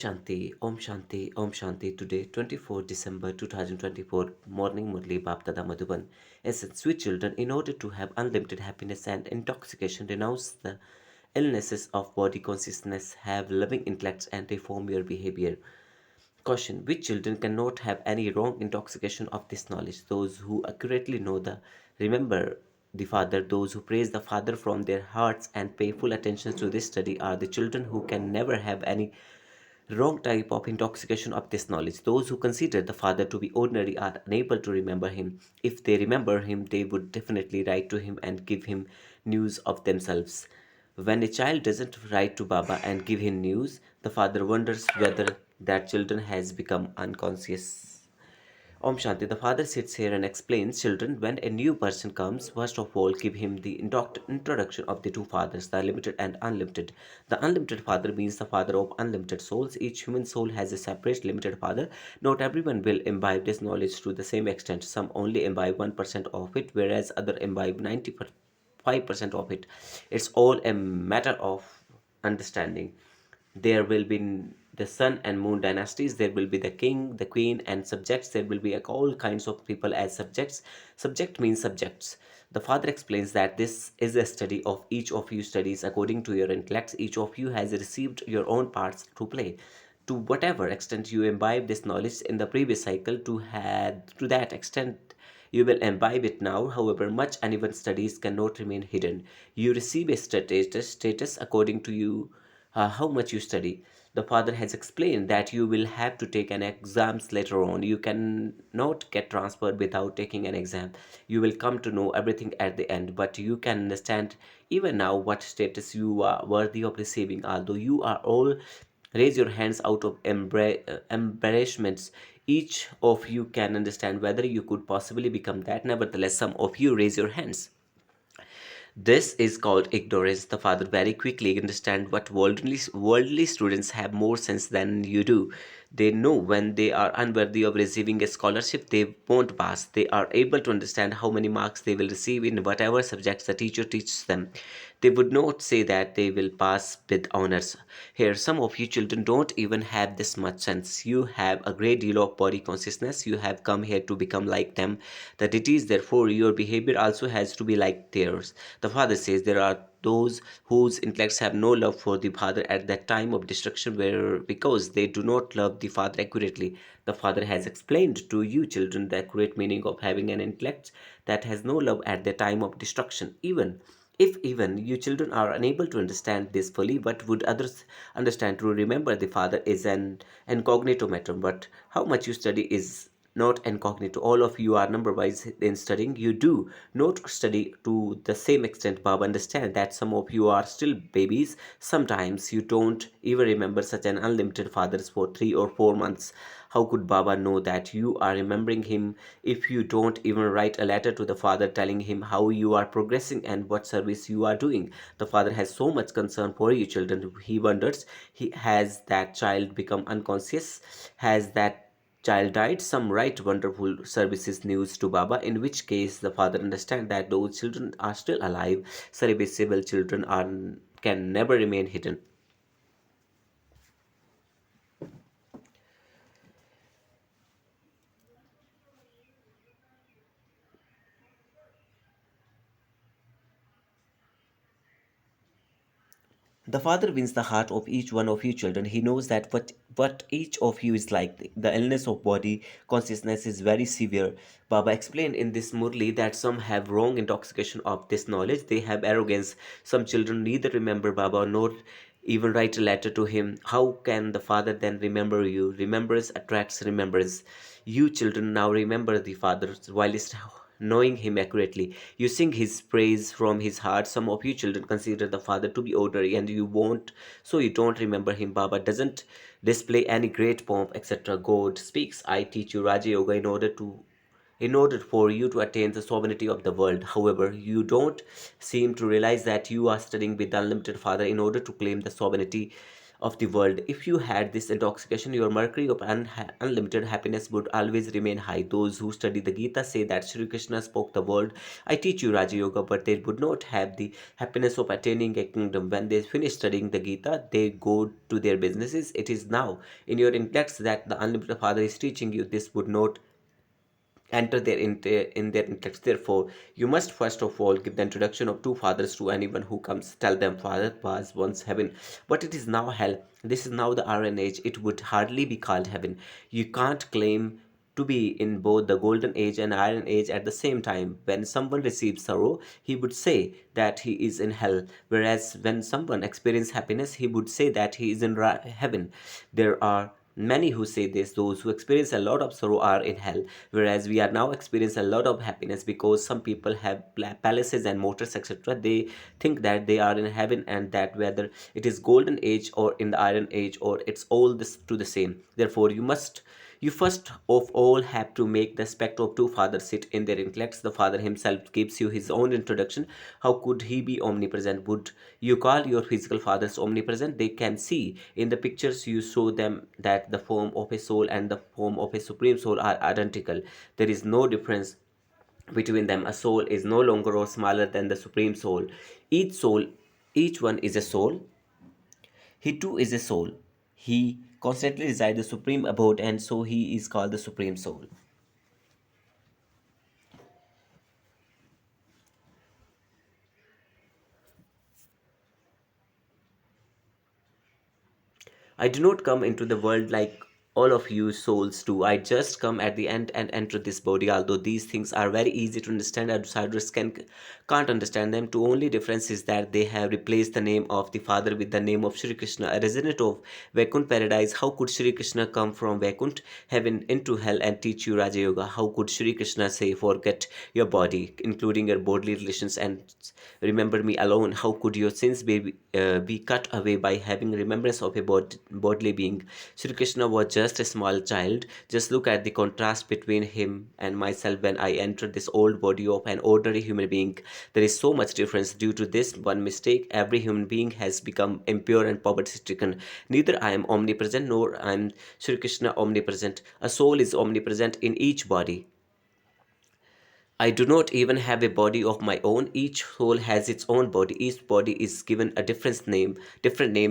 Shanti, Om Shanti, Om Shanti. Today, 24 December 2024, Morning Murli Baptada Madhuban. Essence, sweet children, in order to have unlimited happiness and intoxication, renounce the illnesses of body consciousness, have loving intellects, and reform your behavior. Caution, which children cannot have any wrong intoxication of this knowledge? Those who accurately know the remember the Father, those who praise the Father from their hearts and pay full attention to this study are the children who can never have any wrong type of intoxication of this knowledge. Those who consider the Father to be ordinary are unable to remember him. If they remember him, they would definitely write to him and give him news of themselves. When a child doesn't write to Baba and give him news, the father wonders whether that children has become unconscious. Om Shanti, the father sits here and explains, children, when a new person comes, first of all, give him the introduction of the two fathers, the limited and unlimited. The unlimited father means the father of unlimited souls. Each human soul has a separate limited father. Not everyone will imbibe this knowledge to the same extent. Some only imbibe 1% of it, whereas other imbibe 95% of it. It's all a matter of understanding. There will be the sun and moon dynasties. There will be the king, the queen, and subjects. There will be all kinds of people as subjects. Subject means subjects. The father explains that this is a study of each of you studies according to your intellects. Each of you has received your own parts to play. To whatever extent you imbibe this knowledge in the previous cycle, to that extent you will imbibe it now. However much anyone studies cannot remain hidden. You receive a status according to you how much you study. The father has explained that you will have to take an exams later on. You cannot get transferred without taking an exam. You will come to know everything at the end, but you can understand even now what status you are worthy of receiving. Although you are all raise your hands out of embarrassments, each of you can understand whether you could possibly become that. Nevertheless, some of you raise your hands. This is called ignorance. The father very quickly understand what worldly students have more sense than you do. They know when they are unworthy of receiving a scholarship, they won't pass. They are able to understand how many marks they will receive in whatever subjects the teacher teaches them. They would not say that they will pass with honors. Here, some of you children don't even have this much sense. You have a great deal of body consciousness. You have come here to become like them. The deities, therefore, your behavior also has to be like theirs. The father says there are those whose intellects have no love for the father at that time of destruction, where because they do not love the father accurately. The father has explained to you children the accurate meaning of having an intellect that has no love at the time of destruction. Even you children are unable to understand this fully, what would others understand? To remember the Father is an incognito matter, but how much you study is not incognito. All of you are number wise in studying. You do not study to the same extent. Baba understand that some of you are still babies. Sometimes you don't even remember such an unlimited fathers for 3 or 4 months. How could Baba know that you are remembering him if you don't even write a letter to the father telling him how you are progressing and what service you are doing? The father has so much concern for you children. He wonders, has that child become unconscious? Has that child died? Some write wonderful services news to Baba, in which case the father understand that those children are still alive. Serviceable children are can never remain hidden. The Father wins the heart of each one of you children. He knows that what each of you is like. The illness of body consciousness is very severe. Baba explained in this Murli that some have wrong intoxication of this knowledge. They have arrogance. Some children neither remember Baba nor even write a letter to him. How can the Father then remember you? Remembrance attracts remembrance. You children now remember the Father whilst knowing him accurately. You sing his praise from his heart. Some of you children consider the Father to be ordinary and you won't, so you don't remember him. Baba doesn't display any great pomp, etc. God speaks, I teach you Raja Yoga in order for you to attain the sovereignty of the world. However, you don't seem to realize that you are studying with the unlimited Father in order to claim the sovereignty of the world. If you had this intoxication, your mercury of unlimited happiness would always remain high. Those who study the Gita say that Sri Krishna spoke the word, I teach you Raja Yoga, but they would not have the happiness of attaining a kingdom. When they finish studying the Gita, they go to their businesses. It is now in your intellects that the unlimited Father is teaching you. This would not enter in their intellect. Therefore, you must first of all give the introduction of two fathers to anyone who comes. Tell them, Father was once heaven, but it is now hell. This is now the Iron Age. It would hardly be called heaven. You can't claim to be in both the golden age and iron age at the same time. When someone receives sorrow, he would say that he is in hell, whereas when someone experiences happiness, he would say that he is in heaven. There are many who say this. Those who experience a lot of sorrow are in hell, whereas we are now experiencing a lot of happiness because some people have palaces and motors, etc. They think that they are in heaven, and that whether it is golden age or in the iron age, or it's all this to the same. Therefore, you first of all have to make the spectre of two fathers sit in their intellects. The Father himself gives you his own introduction. How could he be omnipresent? Would you call your physical fathers omnipresent? They can see. In the pictures you show them that the form of a soul and the form of a supreme soul are identical. There is no difference between them. A soul is no longer or smaller than the supreme soul. Soul, each one is a soul. He too is a soul. He constantly resides the supreme abode, and so he is called the supreme soul. I do not come into the world like all of you souls do. I just come at the end and enter this body. Although these things are very easy to understand, outsiders can't understand them. The only difference is that they have replaced the name of the Father with the name of Shri Krishna. A resident of Vaikunt paradise, how could Shri Krishna come from Vaikunt heaven into hell and teach you Raja Yoga? How could Shri Krishna say, forget your body, including your bodily relations, and remember me alone? How could your sins be cut away by having remembrance of a bodily being? Sri Krishna was just a small child. Just look at the contrast between him and myself when I entered this old body of an ordinary human being. There is so much difference. Due to this one mistake, every human being has become impure and poverty stricken. Neither I am omnipresent nor I am Sri Krishna omnipresent. A soul is omnipresent in each body. I do not even have a body of my own. Each soul has its own body. Each body is given a different name.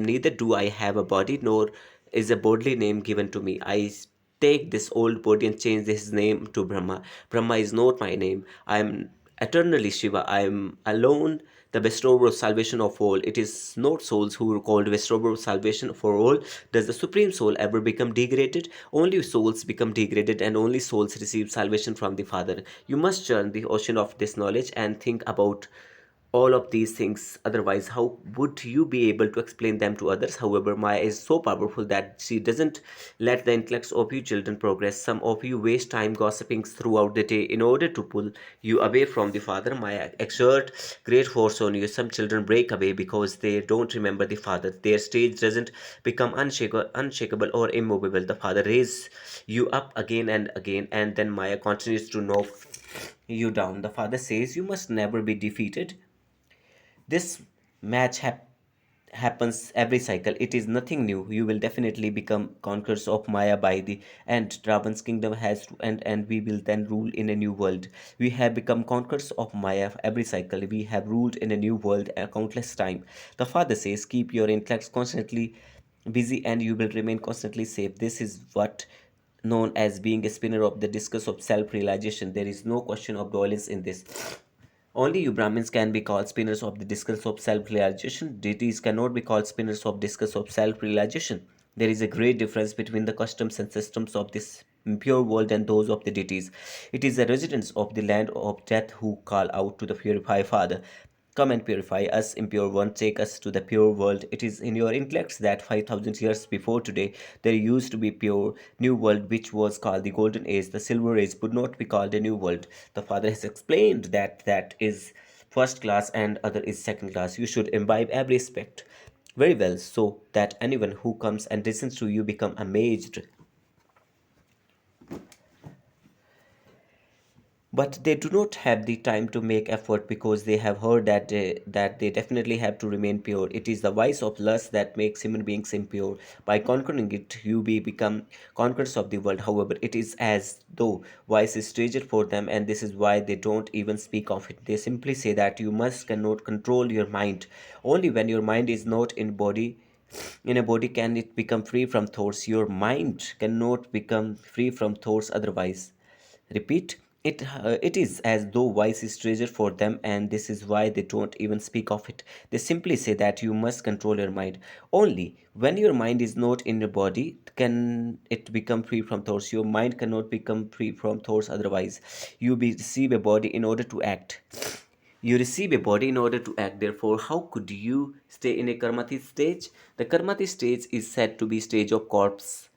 Neither do I have a body, nor is a bodily name given to me. I take this old body and change his name to Brahma. Brahma is not my name. I am eternally Shiva. I am alone the bestower of salvation of all. It is not souls who are called bestower of salvation for all. Does the supreme soul ever become degraded? Only souls become degraded, and only souls receive salvation from the Father. You must churn the ocean of this knowledge and think about all of these things. Otherwise, how would you be able to explain them to others? However, Maya is so powerful that she doesn't let the intellects of you children progress. Some of you waste time gossiping throughout the day in order to pull you away from the Father. Maya exert great force on you. Some children break away because they don't remember the Father. Their stage doesn't become unshakable or immovable. The Father raises you up again and again, and then Maya continues to knock you down. The Father says you must never be defeated. This match happens every cycle. It is nothing new. You will definitely become conquerors of Maya by the end. Ravan's kingdom has to end, and we will then rule in a new world. We have become conquerors of Maya every cycle. We have ruled in a new world a countless time. The Father says, keep your intellects constantly busy and you will remain constantly safe. This is what known as being a spinner of the discus of self-realization. There is no question of dominance in this. Only you Brahmins can be called spinners of the discus of self-realization. Deities cannot be called spinners of discus of self-realization. There is a great difference between the customs and systems of this impure world and those of the deities. It is the residents of the land of death who call out to the purified Father. Come and purify us, impure one, take us to the pure world. It is in your intellects that 5,000 years before today there used to be pure new world which was called the golden age. The silver age would not be called a new world. The Father has explained that that is first class and other is second class. You should imbibe every aspect very well so that anyone who comes and listens to you become amazed. but they do not have the time to make effort because they have heard that they definitely have to remain pure. It is the vice of lust that makes human beings impure. By conquering it, you become conquerors of the world. However, it is as though vice is treasure for them, and this is why they don't even speak of it. They simply say that you must cannot control your mind. Only when your mind is not in a body can it become free from thoughts. Your mind cannot become free from thoughts otherwise. Repeat, it is as though vice is treasure for them, and this is why they don't even speak of it. They simply say that you must control your mind. Only when your mind is not in your body can it become free from thoughts. Your mind cannot become free from thoughts otherwise. Receive a body in order to act. You receive a body in order to act. Therefore, how could you stay in a karmati stage? The karmati stage is said to be stage of corpse.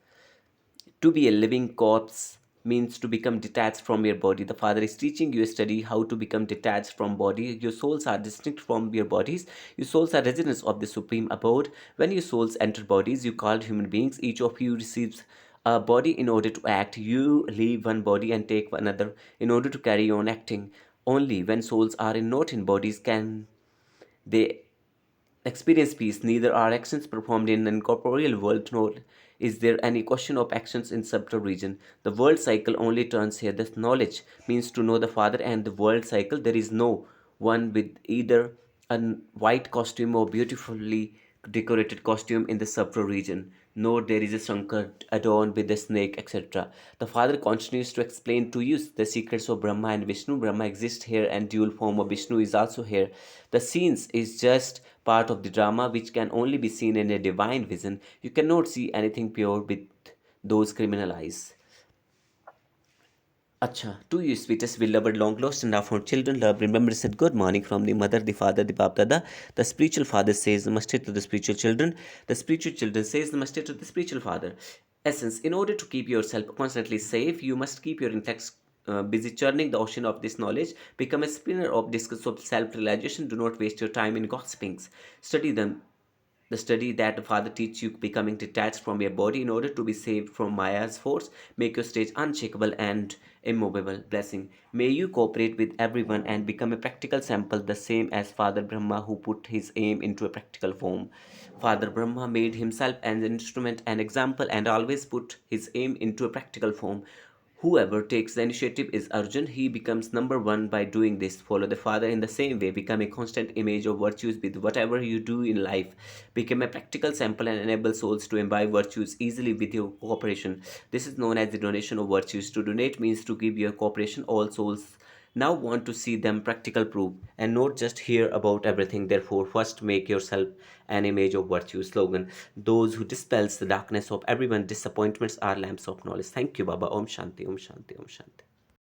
To be a living corpse means to become detached from your body. The Father is teaching you a study how to become detached from body. Your souls are distinct from your bodies. Your souls are residents of the supreme abode. When your souls enter bodies, you called human beings. Each of you receives a body in order to act. You leave one body and take another in order to carry on acting. Only when souls are not in bodies can they experience peace. Neither are actions performed in an incorporeal world, nor is there any question of actions in subtle region. The world cycle only turns here. This knowledge means to know the Father and the world cycle. There is no one with either a white costume or beautifully decorated costume in the subtle region, nor there is a Shankar adorned with a snake, etc. The Father continues to explain to you the secrets of Brahma and Vishnu. Brahma exists here and dual form of Vishnu is also here. The scenes is just part of the drama which can only be seen in a divine vision. You cannot see anything pure with those criminal eyes. Acha, to you, sweetest, beloved, long lost, and now found children, love, remembrance, and good morning from the mother, the father, the Bapdada. The spiritual father says namaste to the spiritual children. The spiritual children says namaste to the spiritual father. Essence: in order to keep yourself constantly safe, you must keep your intellect busy churning the ocean of this knowledge. Become a spinner of discus of self-realization. Do not waste your time in gossipings. Study them, the study that the Father teach you becoming detached from your body in order to be saved from Maya's force. Make your stage unshakable and immovable. Blessing. May you cooperate with everyone and become a practical sample, the same as Father Brahma, who put his aim into a practical form. Father Brahma made himself an instrument, an example, and always put his aim into a practical form. Whoever takes the initiative is urgent. He becomes number one by doing this. Follow the Father in the same way. Become a constant image of virtues with whatever you do in life. Become a practical sample and enable souls to imbibe virtues easily with your cooperation. This is known as the donation of virtues. To donate means to give your cooperation. All souls now want to see them practical proof and not just hear about everything. Therefore, first make yourself an image of virtue. Slogan: those who dispels the darkness of everyone's disappointments are lamps of knowledge. Thank you, Baba. Om Shanti, Om Shanti, Om Shanti.